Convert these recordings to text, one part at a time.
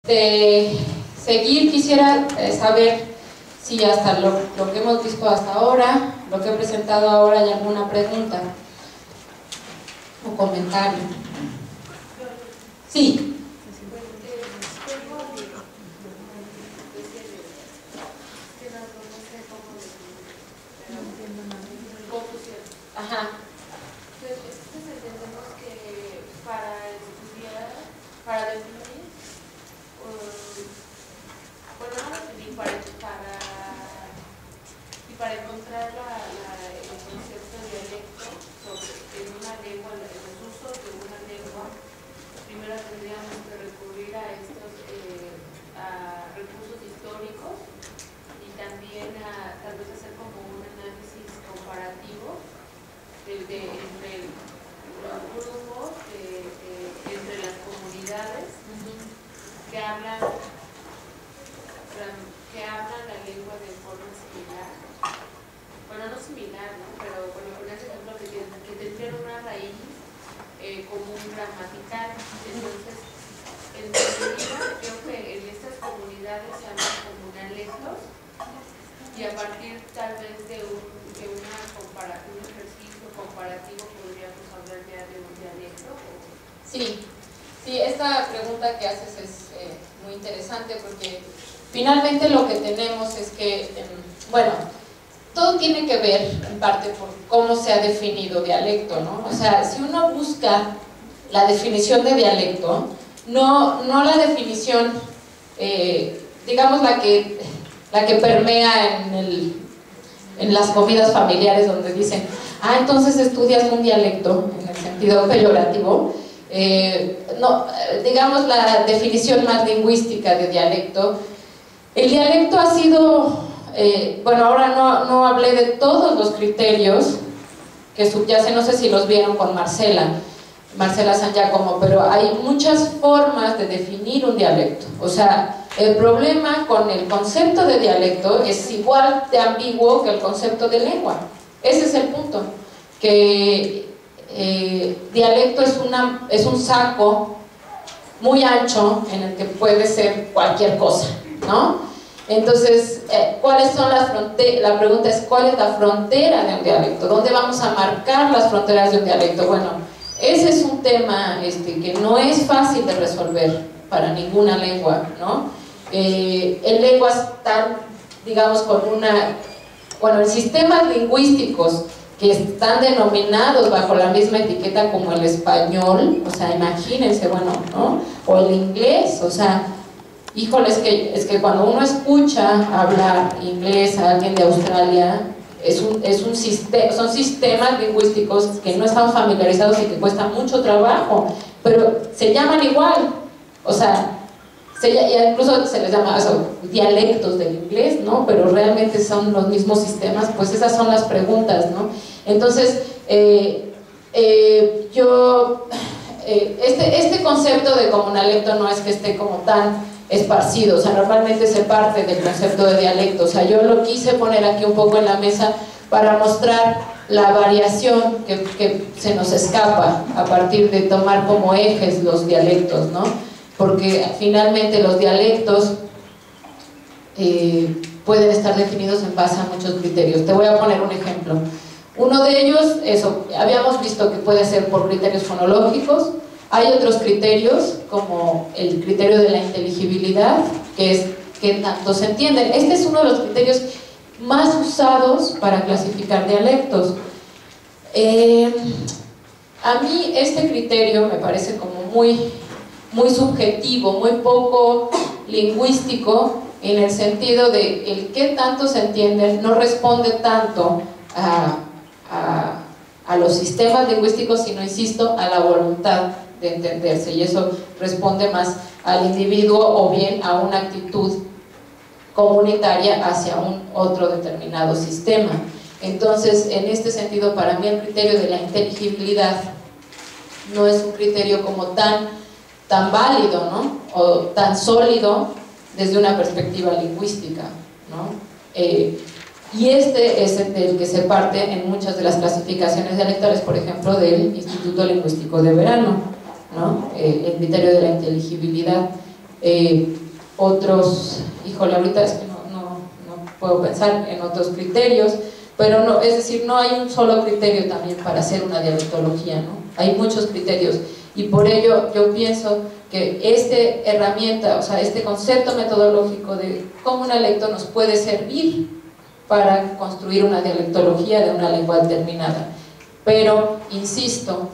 De seguir, quisiera saber si hasta lo que hemos visto hasta ahora, lo que he presentado ahora, hay alguna pregunta o comentario. Sí. Ajá. Entonces entendemos que para estudiar, para definir, bueno, no definir, para encontrar el concepto de dialecto en una lengua, en los usos de una lengua, primero tendríamos que recurrir a estos a recursos históricos y también tal vez hacer como un análisis comparativo entre los grupos, entre las comunidades que hablan la lengua de forma similar. Bueno, no similar, ¿no? Pero bueno, con ese ejemplo que tendrían una raíz común gramatical. Entonces, en definitiva, creo que en estas comunidades se hablan como dialectos y a partir tal vez de un ejercicio comparativo podríamos hablar ya de un dialecto. Sí, esta pregunta que haces es muy interesante porque finalmente lo que tenemos es que, bueno, todo tiene que ver en parte por cómo se ha definido dialecto, ¿no? O sea, si uno busca la definición de dialecto, no la definición, digamos la que permea en las comidas familiares donde dicen, entonces estudias un dialecto, en el sentido peyorativo. No, digamos la definición más lingüística de dialecto. El dialecto ha sido, bueno, ahora no hablé de todos los criterios que subyacen, no sé si los vieron con Marcela San Giacomo, pero hay muchas formas de definir un dialecto. O sea, el problema con el concepto de dialecto es igual de ambiguo que el concepto de lengua. Ese es el punto, que dialecto es un saco muy ancho en el que puede ser cualquier cosa, ¿no? Entonces, ¿cuáles son las fronteras? La pregunta es, ¿cuál es la frontera de un dialecto? ¿Dónde vamos a marcar las fronteras de un dialecto? Bueno, ese es un tema que no es fácil de resolver para ninguna lengua, ¿no? En lenguas tan, digamos, bueno, en sistemas lingüísticos que están denominados bajo la misma etiqueta como el español, o sea, imagínense, bueno, ¿no? O el inglés, o sea, híjole, es que cuando uno escucha hablar inglés a alguien de Australia, son sistemas lingüísticos que no estamos familiarizados y que cuesta mucho trabajo, pero se llaman igual, o sea, incluso se les llama dialectos del inglés, ¿no? Pero realmente son los mismos sistemas. Pues esas son las preguntas, ¿no? Entonces, este concepto de comunalecto no es que esté como tan esparcido, o sea, normalmente se parte del concepto de dialecto. O sea, yo lo quise poner aquí un poco en la mesa para mostrar la variación que se nos escapa a partir de tomar como ejes los dialectos, ¿no? Porque finalmente los dialectos pueden estar definidos en base a muchos criterios. Te voy a poner un ejemplo. Uno de ellos, habíamos visto que puede ser por criterios fonológicos. Hay otros criterios, como el criterio de la inteligibilidad, que es qué tanto se entienden. Este es uno de los criterios más usados para clasificar dialectos. A mí este criterio me parece como muy subjetivo, muy poco lingüístico, en el sentido de el qué tanto se entienden no responde tanto a los sistemas lingüísticos, sino, insisto, a la voluntad de entenderse, y eso responde más al individuo o bien a una actitud comunitaria hacia un otro determinado sistema. Entonces, en este sentido, para mí el criterio de la inteligibilidad no es un criterio como tan válido, ¿no? O tan sólido desde una perspectiva lingüística, ¿no? Y este es el que se parte en muchas de las clasificaciones dialectales, por ejemplo, del Instituto Lingüístico de Verano, ¿no? El criterio de la inteligibilidad. otros, híjole, ahorita es que no puedo pensar en otros criterios, pero no, es decir, no hay un solo criterio también para hacer una dialectología, ¿no? Hay muchos criterios, y por ello yo pienso que esta herramienta, o sea, este concepto metodológico de cómo un dialecto nos puede servir para construir una dialectología de una lengua determinada. Pero, insisto,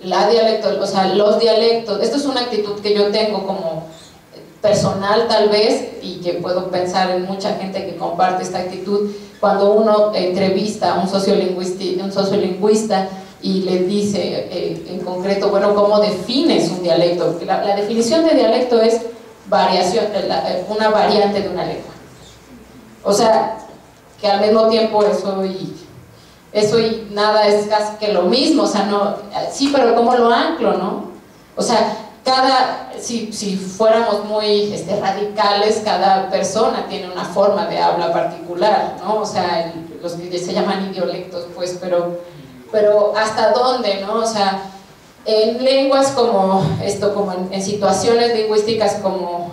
los dialectos, esto es una actitud que yo tengo como personal tal vez, y que puedo pensar en mucha gente que comparte esta actitud, cuando uno entrevista a un sociolingüista y le dice en concreto, bueno, ¿cómo defines un dialecto? La definición de dialecto es variación, una variante de una lengua. O sea, que al mismo tiempo eso y nada es casi que lo mismo, o sea, no, sí, pero ¿cómo lo anclo, no? O sea, si fuéramos muy radicales, cada persona tiene una forma de habla particular, ¿no? O sea, los que se llaman idiolectos, pues, pero ¿hasta dónde, no? O sea, en lenguas como en situaciones lingüísticas como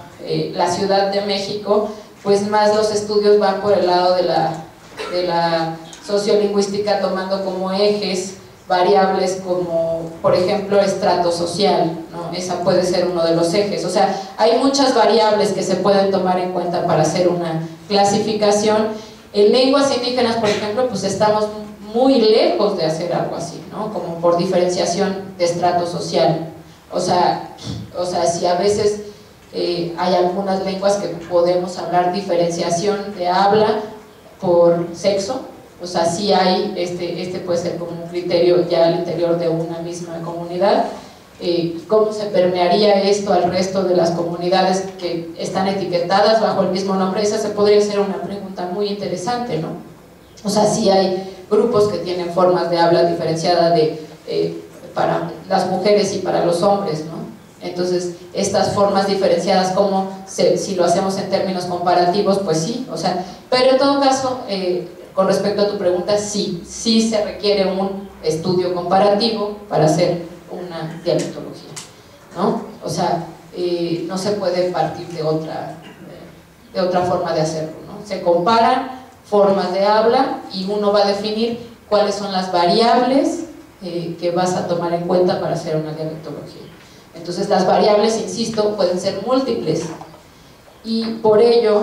la Ciudad de México, pues más los estudios van por el lado de la sociolingüística, tomando como ejes variables como, por ejemplo, estrato social, ¿no? Esa puede ser uno de los ejes. O sea, hay muchas variables que se pueden tomar en cuenta para hacer una clasificación. En lenguas indígenas, por ejemplo, pues estamos muy lejos de hacer algo así, ¿no? Como por diferenciación de estrato social. O sea, si a veces hay algunas lenguas que podemos hablar diferenciación de habla por sexo, o sea, sí hay, puede ser como un criterio ya al interior de una misma comunidad. ¿Cómo se permearía esto al resto de las comunidades que están etiquetadas bajo el mismo nombre? Esa se podría ser una pregunta muy interesante, ¿no? O sea, sí hay grupos que tienen formas de habla diferenciada para las mujeres y para los hombres, ¿no? Entonces, estas formas diferenciadas, si lo hacemos en términos comparativos, pues sí, o sea, pero en todo caso, con respecto a tu pregunta, sí se requiere un estudio comparativo para hacer una dialectología, ¿no? O sea, no se puede partir de otra forma de hacerlo, ¿no? Se comparan formas de habla y uno va a definir cuáles son las variables que vas a tomar en cuenta para hacer una dialectología. Entonces, las variables, insisto, pueden ser múltiples, y por ello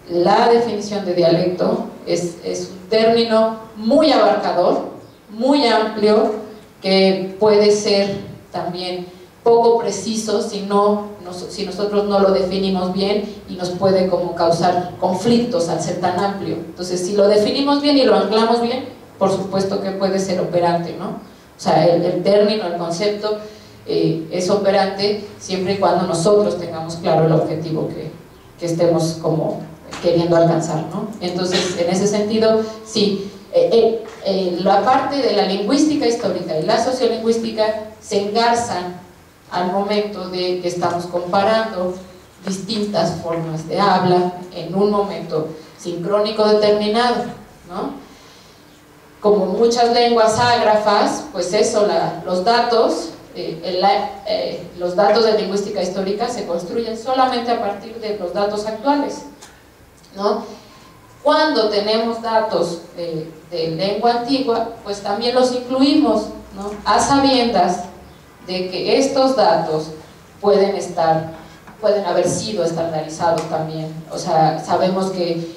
la definición de dialecto es un término muy abarcador, muy amplio, que puede ser también poco preciso si nosotros no lo definimos bien, y nos puede como causar conflictos al ser tan amplio. Entonces, si lo definimos bien y lo anclamos bien, por supuesto que puede ser operante, ¿no? O sea, el término, el concepto es operante siempre y cuando nosotros tengamos claro el objetivo que estemos como queriendo alcanzar, ¿no? Entonces, en ese sentido, sí, la parte de la lingüística histórica y la sociolingüística se engarzan al momento de que estamos comparando distintas formas de habla en un momento sincrónico determinado, ¿no? Como muchas lenguas ágrafas, pues eso, los datos de lingüística histórica se construyen solamente a partir de los datos actuales, ¿no? Cuando tenemos datos de lengua antigua, pues también los incluimos, ¿no? A sabiendas de que estos datos pueden haber sido estandarizados también. O sea, sabemos que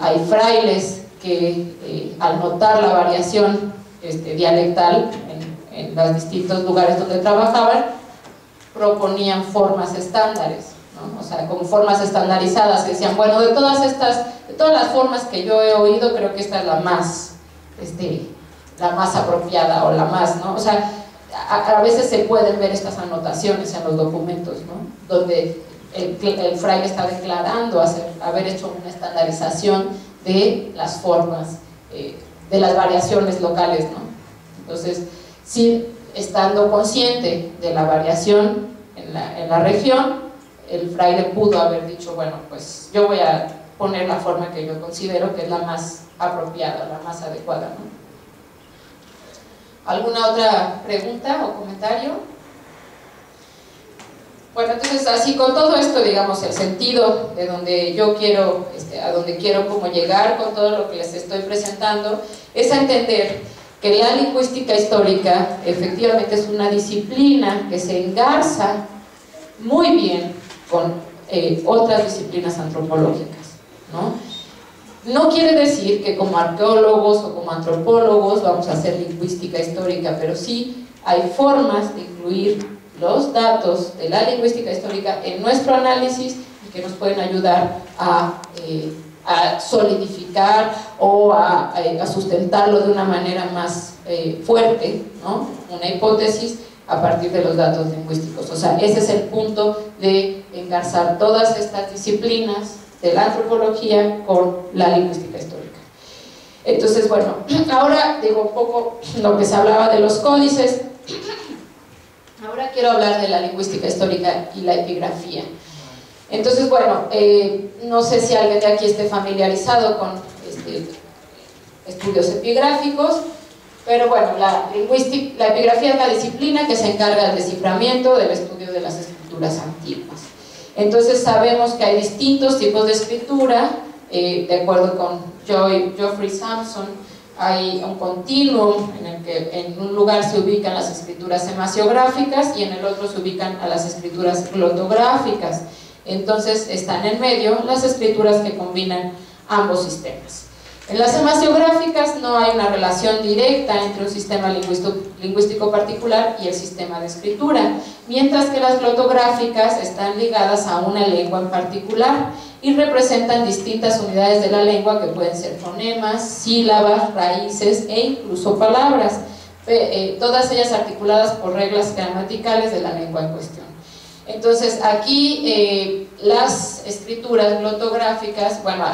hay frailes que al notar la variación dialectal en los distintos lugares donde trabajaban, proponían formas estándares, ¿no? O sea, con formas estandarizadas, que decían, bueno, de todas las formas que yo he oído, creo que esta es la más apropiada, o la más, ¿no? O sea, a veces se pueden ver estas anotaciones en los documentos, ¿no? Donde el fraile está declarando haber hecho una estandarización de las formas, de las variaciones locales, ¿no? Entonces, sí, estando consciente de la variación en la región, el fraile pudo haber dicho, bueno, pues yo voy a poner la forma que yo considero que es la más apropiada, la más adecuada, ¿no? ¿Alguna otra pregunta o comentario? Bueno, entonces así con todo esto, digamos, el sentido de donde yo quiero, a donde quiero como llegar con todo lo que les estoy presentando, es a entender que la lingüística histórica efectivamente es una disciplina que se engarza muy bien con otras disciplinas antropológicas, ¿no? No quiere decir que como arqueólogos o como antropólogos vamos a hacer lingüística histórica, pero sí hay formas de incluir los datos de la lingüística histórica en nuestro análisis y que nos pueden ayudar a solidificar o a sustentarlo de una manera más fuerte, ¿no? Una hipótesis a partir de los datos lingüísticos. O sea, ese es el punto de engarzar todas estas disciplinas de la antropología con la lingüística histórica. Entonces, bueno, ahora digo un poco lo que se hablaba de los códices. Ahora quiero hablar de la lingüística histórica y la epigrafía. Entonces, bueno, no sé si alguien de aquí esté familiarizado con estudios epigráficos, pero bueno, la epigrafía es la disciplina que se encarga del desciframiento, del estudio de las escrituras antiguas. Entonces sabemos que hay distintos tipos de escritura, de acuerdo con Geoffrey Sampson. Hay un continuum en el que en un lugar se ubican las escrituras semasiográficas y en el otro se ubican a las escrituras glotográficas. Entonces están en medio las escrituras que combinan ambos sistemas. En las semasiográficas no hay una relación directa entre un sistema lingüístico particular y el sistema de escritura, mientras que las glotográficas están ligadas a una lengua en particular y representan distintas unidades de la lengua que pueden ser fonemas, sílabas, raíces e incluso palabras, todas ellas articuladas por reglas gramaticales de la lengua en cuestión. Entonces aquí las escrituras glotográficas, bueno,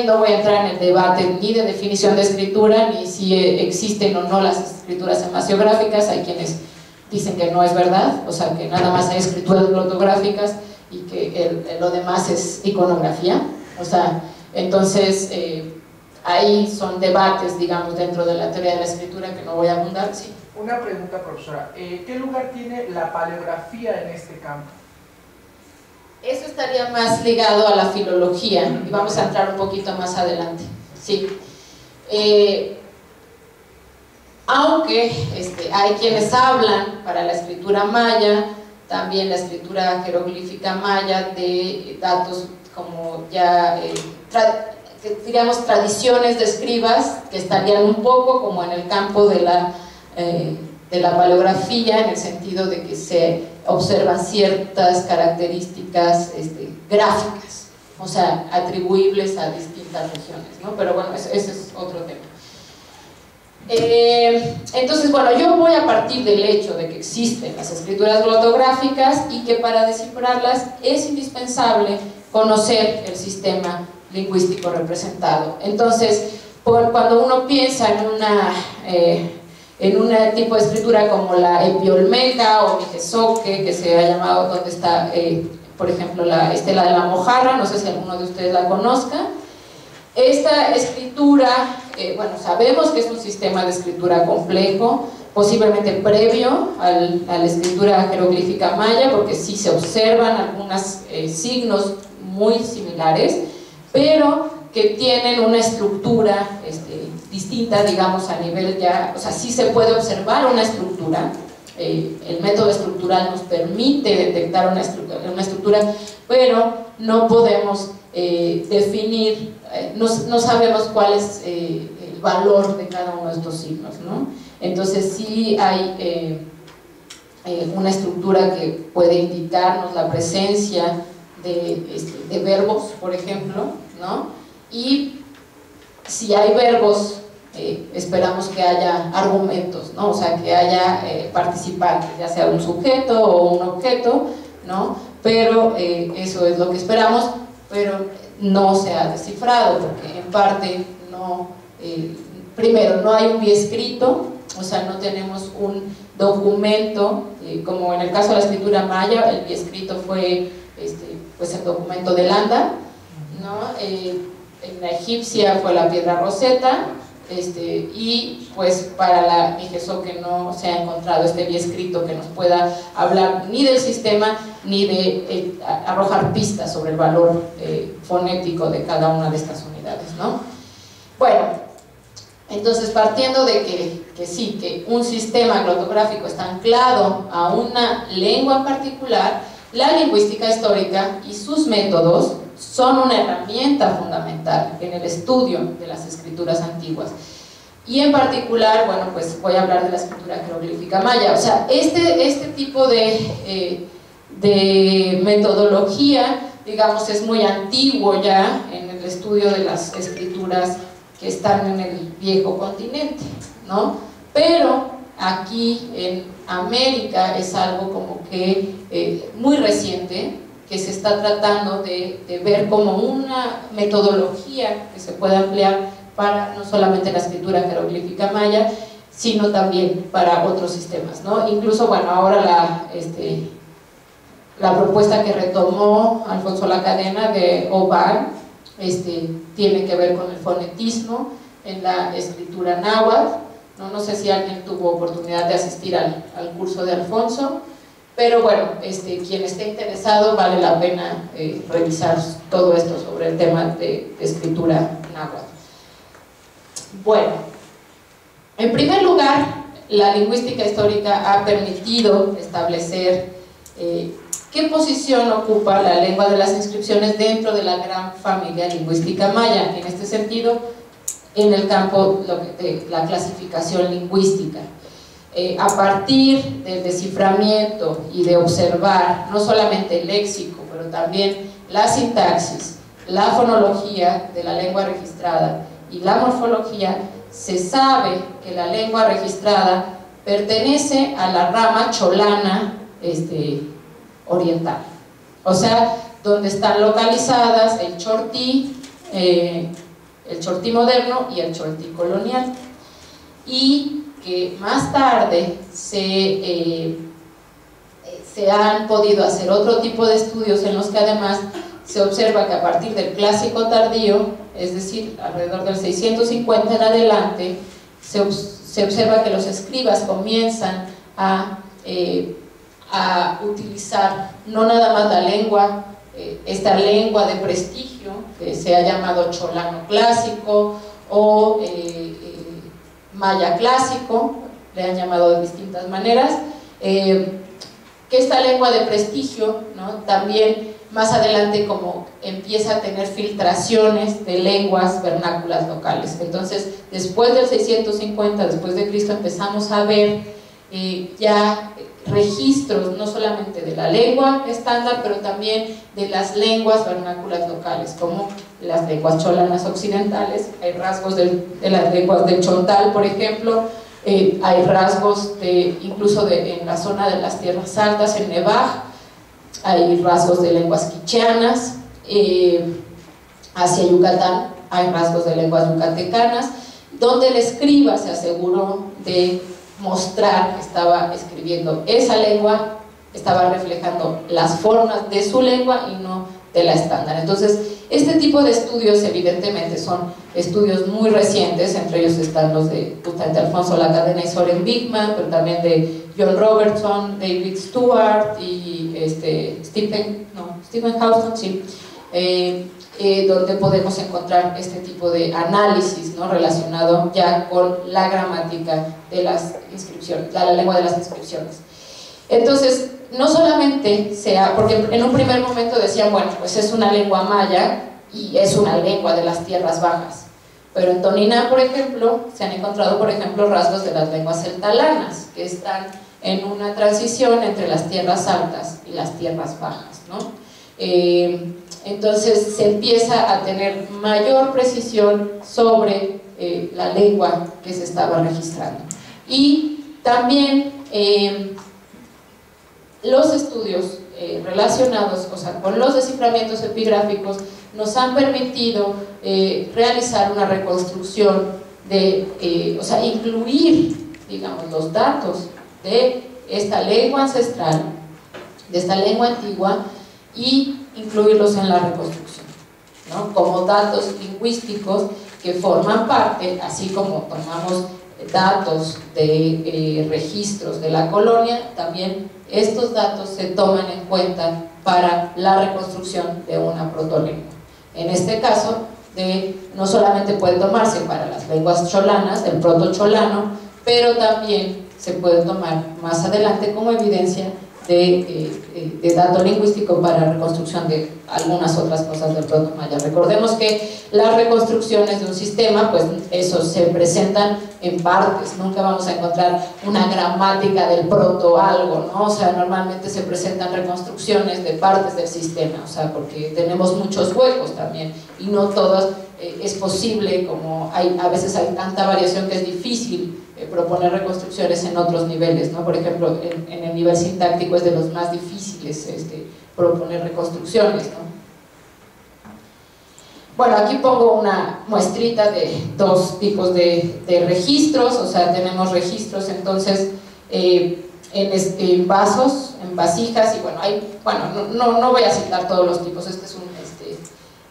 no voy a entrar en el debate ni de definición de escritura, ni si existen o no las escrituras semasiográficas. Hay quienes dicen que no es verdad, o sea que nada más hay escrituras glotográficas y que lo demás es iconografía, o sea, entonces ahí son debates, digamos, dentro de la teoría de la escritura que no voy a abundar. Sí. Una pregunta, profesora, ¿qué lugar tiene la paleografía en este campo? Eso estaría más ligado a la filología y vamos a entrar un poquito más adelante. Sí. Aunque hay quienes hablan para la escritura maya, también la escritura jeroglífica maya, de datos como ya, digamos, tradiciones de escribas que estarían un poco como en el campo de la paleografía, en el sentido de que se observan ciertas características gráficas, o sea, atribuibles a distintas regiones, ¿no? Pero bueno, ese es otro tema. Entonces, bueno, yo voy a partir del hecho de que existen las escrituras glotográficas y que para descifrarlas es indispensable conocer el sistema lingüístico representado. Entonces, cuando uno piensa en un tipo de escritura como la epiolmeca o mijezoque, que se ha llamado, donde está, por ejemplo, la estela de la mojarra, no sé si alguno de ustedes la conozca. Esta escritura, bueno, sabemos que es un sistema de escritura complejo, posiblemente previo a la escritura jeroglífica maya, porque sí se observan algunos signos muy similares, pero que tienen una estructura distinta, digamos, a nivel ya, o sea, sí se puede observar una estructura. El método estructural nos permite detectar una estructura, pero no podemos definir, no sabemos cuál es el valor de cada uno de estos signos, ¿no? Entonces sí hay una estructura que puede indicarnos la presencia de verbos, por ejemplo, ¿no? Y si hay verbos, esperamos que haya argumentos, ¿no? O sea, que haya participantes, ya sea un sujeto o un objeto, ¿no? Pero eso es lo que esperamos, pero no se ha descifrado, porque en parte no, primero, no hay un biescrito, o sea, no tenemos un documento, como en el caso de la escritura maya, el biescrito fue pues el documento de Landa, ¿no? En la egipcia fue la piedra Rosetta, y pues para la IGESO que no se ha encontrado este vía escrito que nos pueda hablar ni del sistema ni de arrojar pistas sobre el valor fonético de cada una de estas unidades, ¿no? Bueno, entonces partiendo de que sí, que un sistema glottográfico está anclado a una lengua en particular, la lingüística histórica y sus métodos son una herramienta fundamental en el estudio de las escrituras antiguas. Y en particular, bueno, pues voy a hablar de la escritura jeroglífica maya. O sea, este tipo de metodología, digamos, es muy antiguo ya en el estudio de las escrituras que están en el viejo continente, ¿no? Pero aquí en América es algo como que muy reciente, que se está tratando de ver como una metodología que se pueda emplear para no solamente la escritura jeroglífica maya, sino también para otros sistemas, ¿no? Incluso, bueno, ahora la propuesta que retomó Alfonso Lacadena de Oban tiene que ver con el fonetismo en la escritura náhuatl. No sé si alguien tuvo oportunidad de asistir al curso de Alfonso, pero bueno, quien esté interesado vale la pena revisar todo esto sobre el tema de escritura náhuatl. Bueno, en primer lugar, la lingüística histórica ha permitido establecer qué posición ocupa la lengua de las inscripciones dentro de la gran familia lingüística maya, en este sentido, en el campo de la clasificación lingüística. A partir del desciframiento y de observar no solamente el léxico, pero también la sintaxis, la fonología de la lengua registrada y la morfología, se sabe que la lengua registrada pertenece a la rama cholana oriental, o sea, donde están localizadas el chortí moderno y el chortí colonial, y que más tarde se han podido hacer otro tipo de estudios en los que además se observa que a partir del clásico tardío, es decir, alrededor del 650 en adelante, se observa que los escribas comienzan a utilizar no nada más la lengua, esta lengua de prestigio, que se ha llamado cholano clásico o maya clásico, le han llamado de distintas maneras, que esta lengua de prestigio, ¿no?, también más adelante como empieza a tener filtraciones de lenguas vernáculas locales. Entonces, después del 650 después de Cristo, empezamos a ver ya registros no solamente de la lengua estándar, pero también de las lenguas vernáculas locales, como las lenguas cholanas occidentales. Hay rasgos de las lenguas del Chontal, por ejemplo, hay rasgos incluso en la zona de las tierras altas, en Nevaj, hay rasgos de lenguas quicheanas, hacia Yucatán hay rasgos de lenguas yucatecanas, donde el escriba se aseguró de mostrar que estaba escribiendo esa lengua, estaba reflejando las formas de su lengua y no de la estándar. Entonces, este tipo de estudios evidentemente son estudios muy recientes, entre ellos están los de justamente Alfonso Lacadena y Soren Wigman, pero también de John Robertson, David Stewart y Stephen Houston, sí, donde podemos encontrar este tipo de análisis, ¿no?, relacionado ya con la gramática de las inscripciones, la lengua de las inscripciones. Entonces, no solamente porque en un primer momento decían, bueno, pues es una lengua maya y es una lengua de las tierras bajas, pero en Toniná, por ejemplo, se han encontrado, por ejemplo, rasgos de las lenguas celtalanas, que están en una transición entre las tierras altas y las tierras bajas, ¿no? Entonces se empieza a tener mayor precisión sobre la lengua que se estaba registrando. Y también los estudios relacionados, o sea, con los desciframientos epigráficos, nos han permitido realizar una reconstrucción o sea, incluir, digamos, los datos de esta lengua ancestral, de esta lengua antigua, y incluirlos en la reconstrucción, ¿no?, como datos lingüísticos que forman parte, así como tomamos datos de registros de la colonia, también estos datos se toman en cuenta para la reconstrucción de una protolengua. En este caso, no solamente puede tomarse para las lenguas cholanas, el proto-cholano, pero también se puede tomar más adelante como evidencia de dato lingüístico para reconstrucción de algunas otras cosas del proto-maya. Recordemos que las reconstrucciones de un sistema, pues eso se presentan en partes, nunca vamos a encontrar una gramática del proto algo, ¿no? O sea, normalmente se presentan reconstrucciones de partes del sistema, o sea, porque tenemos muchos huecos también, y no todos es posible, como a veces hay tanta variación que es difícil proponer reconstrucciones en otros niveles, ¿no? Por ejemplo, en el nivel sintáctico es de los más difíciles proponer reconstrucciones, ¿no? Bueno, aquí pongo una muestrita de dos tipos de registros, o sea, tenemos registros entonces en vasos, en vasijas, y bueno, no voy a citar todos los tipos, este es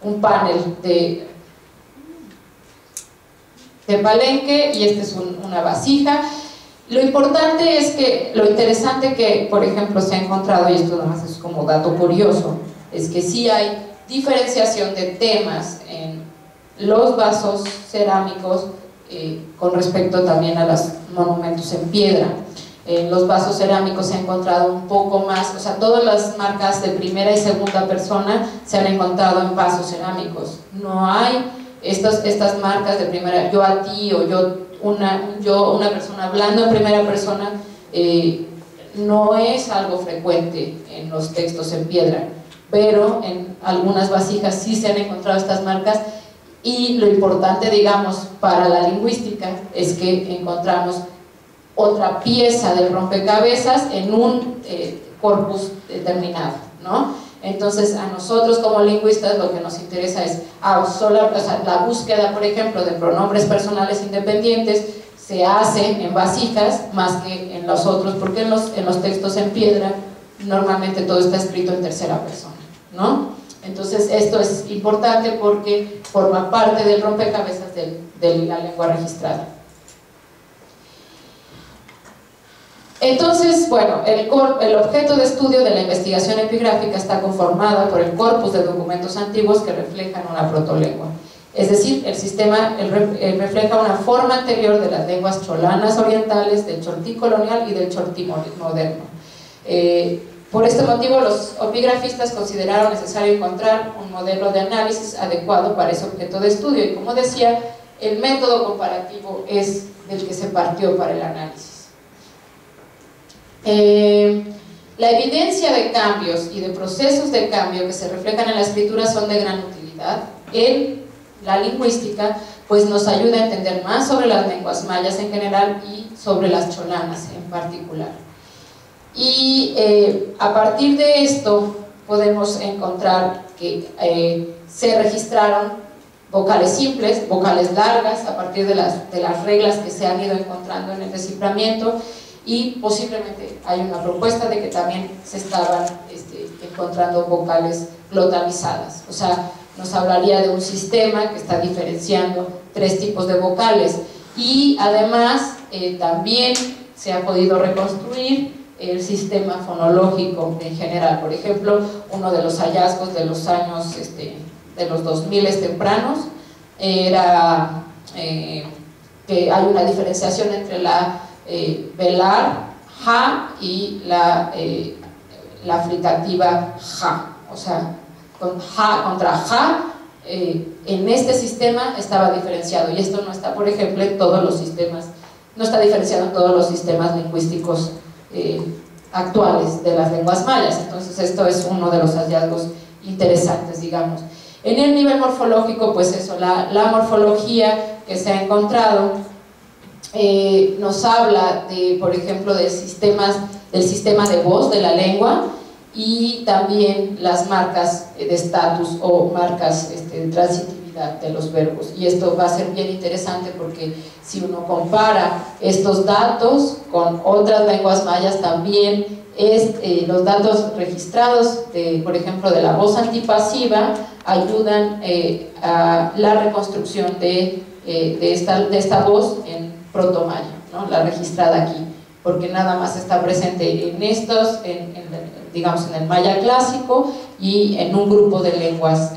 un panel de Palenque, y este es una vasija. Lo importante es que, lo interesante que, por ejemplo, se ha encontrado, y esto nada más es como dato curioso, es que sí hay diferenciación de temas en los vasos cerámicos con respecto también a los monumentos en piedra. En los vasos cerámicos se ha encontrado un poco más, o sea, todas las marcas de primera y segunda persona se han encontrado en vasos cerámicos. No hay estas marcas de primera, yo a ti, o una persona hablando en primera persona, no es algo frecuente en los textos en piedra, pero en algunas vasijas sí se han encontrado estas marcas, y lo importante, digamos, para la lingüística es que encontramos otra pieza del rompecabezas en un corpus determinado, ¿no? Entonces, a nosotros como lingüistas lo que nos interesa es la búsqueda, por ejemplo, de pronombres personales independientes se hace en vasijas más que en los otros, porque en los textos en piedra normalmente todo está escrito en tercera persona, ¿no? Entonces, esto es importante porque forma parte del rompecabezas de la lengua registrada. Entonces, bueno, el objeto de estudio de la investigación epigráfica está conformado por el corpus de documentos antiguos que reflejan una protolengua. Es decir, el sistema refleja una forma anterior de las lenguas cholanas orientales, del chortí colonial y del chortí moderno. Por este motivo, los epigrafistas consideraron necesario encontrar un modelo de análisis adecuado para ese objeto de estudio, y como decía, el método comparativo es del que se partió para el análisis. La evidencia de cambios y de procesos de cambio que se reflejan en la escritura son de gran utilidad en la lingüística, pues nos ayuda a entender más sobre las lenguas mayas en general y sobre las cholanas en particular. Y a partir de esto podemos encontrar que se registraron vocales simples, vocales largas, a partir de las reglas que se han ido encontrando en el desciframiento, y posiblemente hay una propuesta de que también se estaban encontrando vocales glotalizadas, o sea, nos hablaría de un sistema que está diferenciando tres tipos de vocales, y además también se ha podido reconstruir el sistema fonológico en general. Por ejemplo, uno de los hallazgos de los años de los 2000 tempranos era que hay una diferenciación entre la velar, ja, y la fricativa ja, o sea, contra ja, en este sistema estaba diferenciado, y esto no está, por ejemplo, en todos los sistemas, no está diferenciado en todos los sistemas lingüísticos actuales de las lenguas mayas. Entonces esto es uno de los hallazgos interesantes, digamos. En el nivel morfológico, pues eso, la morfología que se ha encontrado nos habla de, por ejemplo, del sistema de voz de la lengua, y también las marcas de estatus o marcas de transitividad actividad de los verbos. Y esto va a ser bien interesante porque si uno compara estos datos con otras lenguas mayas también, los datos registrados, por ejemplo, de la voz antipasiva, ayudan a la reconstrucción de esta voz en protomaya, ¿no? La registrada aquí, porque nada más está presente en estos, digamos en el maya clásico y en un grupo de lenguas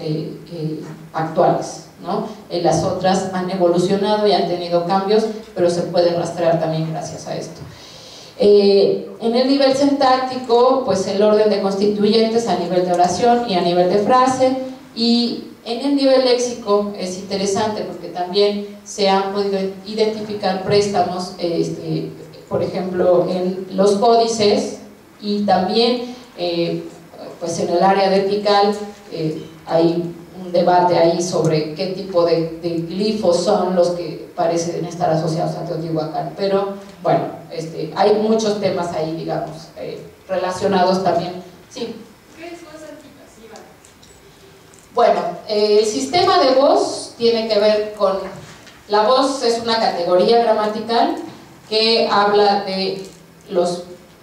actuales, ¿no? Las otras han evolucionado y han tenido cambios, pero se puede rastrear también gracias a esto. En el nivel sintáctico, pues el orden de constituyentes a nivel de oración y a nivel de frase, y en el nivel léxico es interesante porque también se han podido identificar préstamos, por ejemplo, en los códices, y también pues en el área vertical hay un debate ahí sobre qué tipo de glifos son los que parecen estar asociados a Teotihuacán, pero bueno, hay muchos temas ahí, digamos, relacionados también. Sí. ¿Qué es voz antipasiva? Bueno, el sistema de voz tiene que ver con... La voz es una categoría gramatical que habla de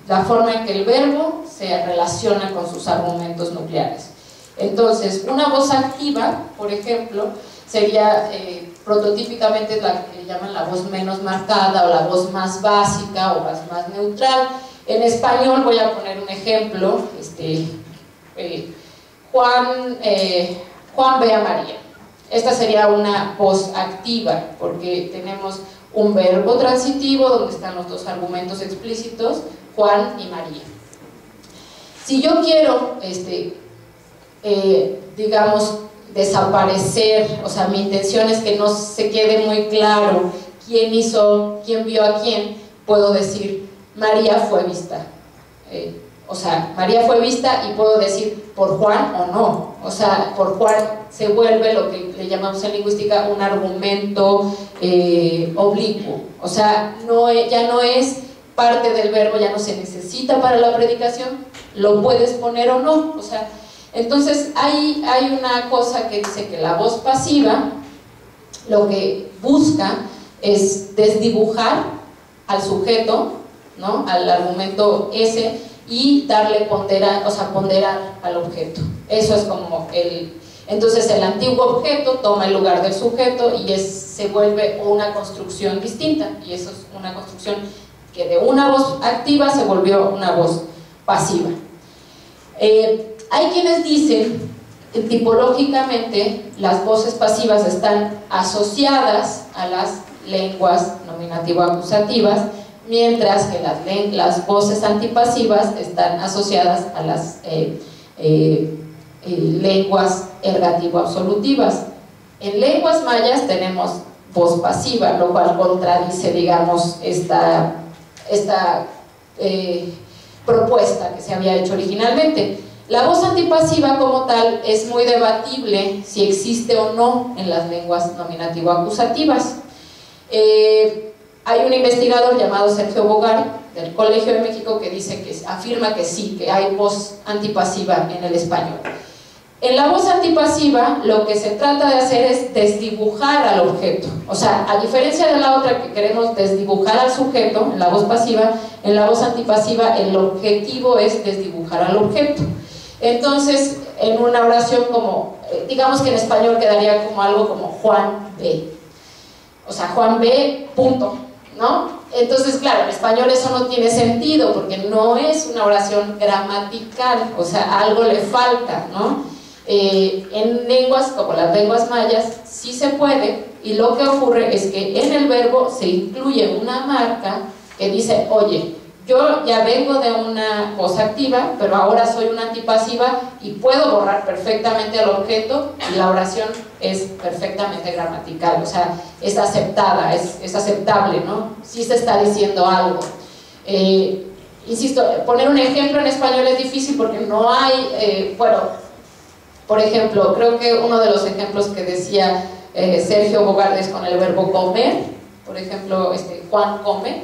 la forma en que el verbo se relaciona con sus argumentos nucleares. Entonces, una voz activa, por ejemplo, sería prototípicamente la que llaman la voz menos marcada o la voz más básica o más neutral. En español voy a poner un ejemplo, Juan ve a María. Esta sería una voz activa porque tenemos un verbo transitivo donde están los dos argumentos explícitos, Juan y María. Si yo quiero, digamos, desaparecer, o sea, mi intención es que no se quede muy claro quién vio a quién, puedo decir María fue vista. O sea, María fue vista y puedo decir por Juan o no. O sea, por Juan se vuelve lo que le llamamos en lingüística un argumento oblicuo. O sea, ya no es parte del verbo, ya no se necesita para la predicación, lo puedes poner o no. O sea, entonces hay una cosa que dice que la voz pasiva lo que busca es desdibujar al sujeto, ¿no? Al argumento ese, y darle ponderar al objeto. Eso es como entonces el antiguo objeto toma el lugar del sujeto y se vuelve una construcción distinta, y eso es una construcción que de una voz activa se volvió una voz pasiva. Hay quienes dicen que tipológicamente las voces pasivas están asociadas a las lenguas nominativo-acusativas, mientras que las voces antipasivas están asociadas a las lenguas ergativo-absolutivas. En lenguas mayas tenemos voz pasiva, lo cual contradice, digamos, esta propuesta que se había hecho originalmente. La voz antipasiva como tal es muy debatible si existe o no en las lenguas nominativo-acusativas. Hay un investigador llamado Sergio Bogar del Colegio de México que afirma que sí, que hay voz antipasiva en el español. En la voz antipasiva lo que se trata de hacer es desdibujar al objeto. O sea, a diferencia de la otra que queremos desdibujar al sujeto, en la voz pasiva, en la voz antipasiva el objetivo es desdibujar al objeto. Entonces, en una oración como, digamos que en español quedaría como algo como Juan ve. O sea, Juan ve, punto, ¿no? Entonces, claro, en español eso no tiene sentido porque no es una oración gramatical, o sea, algo le falta, ¿no? En lenguas como las lenguas mayas sí se puede, y lo que ocurre es que en el verbo se incluye una marca que dice, oye, yo ya vengo de una voz activa, pero ahora soy una antipasiva y puedo borrar perfectamente al objeto, y la oración es perfectamente gramatical, o sea, es aceptada, es aceptable, ¿no? Sí se está diciendo algo. Insisto, poner un ejemplo en español es difícil porque no hay, bueno, por ejemplo, creo que uno de los ejemplos que decía Sergio Bogardes con el verbo comer, por ejemplo, Juan come,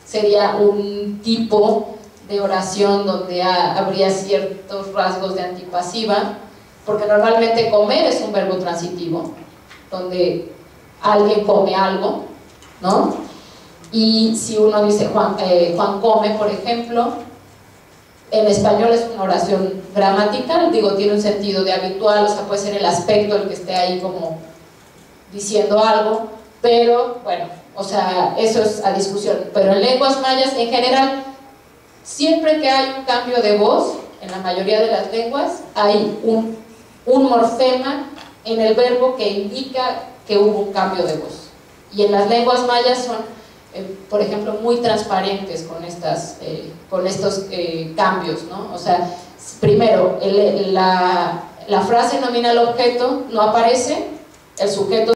sería un tipo de oración donde habría ciertos rasgos de antipasiva, porque normalmente comer es un verbo transitivo, donde alguien come algo, ¿no? Y si uno dice Juan come, por ejemplo, en español es una oración gramatical, digo, tiene un sentido de habitual, o sea, puede ser el aspecto el que esté ahí como diciendo algo, pero bueno, o sea, eso es a discusión. Pero en lenguas mayas, en general, siempre que hay un cambio de voz, en la mayoría de las lenguas, hay un morfema en el verbo que indica que hubo un cambio de voz. Y en las lenguas mayas son, por ejemplo, muy transparentes con estos cambios, ¿no? O sea, primero, la frase nominal objeto no aparece, el sujeto